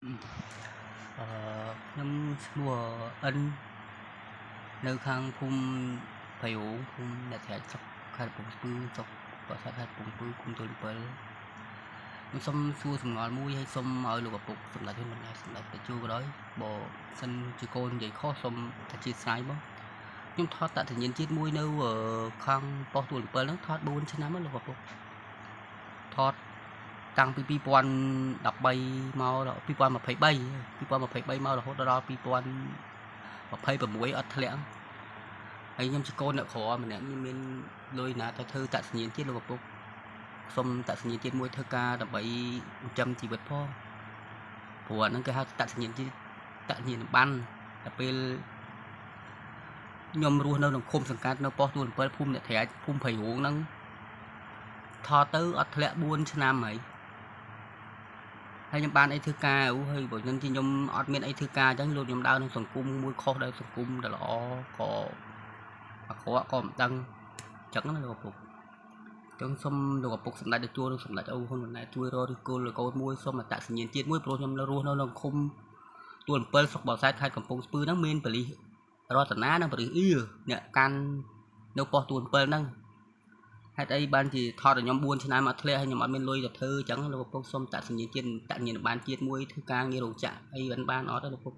ខ្ញុំឈ្មោះអិននៅខាងភូមិភៃរូងភូមិអ្នកស្រុកខេត្តកំពង់ស្ពឺស្រុកប្រាសាទខេត្តកំពង់ស្ពឺឃុំទួល7ខ្ញុំសូមសួរសំណួរមួយហើយសូមឲ្យលោកឪពុកសម្ដេចហ៊ុនម៉ាណែតសម្ដេចតេជោក៏ដោយបើសិនជាកូននិយាយខុសសូមអធិស្ឋានបងខ្ញុំថតតតញ្ញាណជាតិមួយនៅខាងប៉ុស្តិ៍ទួល7ហ្នឹងថត4ឆ្នាំហើយលោកឪពុកថតតាំងពី2013មកដល់2023មករហូតដល់2026អត់ធ្លាក់ហើយខ្ញុំជាកូនអ្នកក្រម្នាក់ខ្ញុំមានលុយណាទៅធ្វើតសញ្ញាណជាតិលោកឪពុកសុំតសញ្ញាណជាតិមួយធ្វើការដើម្បីចិញ្ចឹមជីវិតផងព្រោះអាហ្នឹងគេហៅតសញ្ញាណជាតិតសញ្ញាណប័ណ្ណដល់ពេលខ្ញុំរស់នៅក្នុងឃុំសង្កាត់នៅប៉ុស្តិ៍ទួល7ភូមិអ្នកត្រាចភូមិភៃរូងហ្នឹងថតទៅអត់ធ្លាក់4ឆ្នាំហើយខ្ញុំបានអីធ្វើការហើយបើមិនជាខ្ញុំអត់មានអីធ្វើការអញ្ចឹងលោកខ្ញុំដើរក្នុងសង្គមមួយខុសដែរសង្គមដែលល្អក៏អាក្រក់ក៏មិនដឹងអញ្ចឹងណាលោកឪពុកចឹងសូមលោកឪពុកសម្ដេចតេជោនិងសម្ដេចឪហ៊ុនម៉ាណែតជួយរកឫសគល់កូនមួយសូមអត្តសញ្ញាណជាតិមួយព្រោះខ្ញុំនៅរស់នៅក្នុងឃុំទួល7ស្រុកបរសែតខេត្តកំពង់ស្ពឺហ្នឹងមានប៉ូលីសរតនានិងប៉ូលីសអ៊ីអ្នកកាន់នៅប៉ុស្តិ៍ទួល7ហ្នឹងហេតុអីបានជាថតឲ្យខ្ញុំ4ឆ្នាំអត់ធ្លាក់ហើយខ្ញុំអត់មានលុយទៅធ្វើអញ្ចឹងលោកឪពុកសូមតសញ្ញាណជាតិតញ្ញាណប័ណ្ណជាតិមួយធ្វើការងាររោងចក្រអីបានអត់ទេលោកឪពុក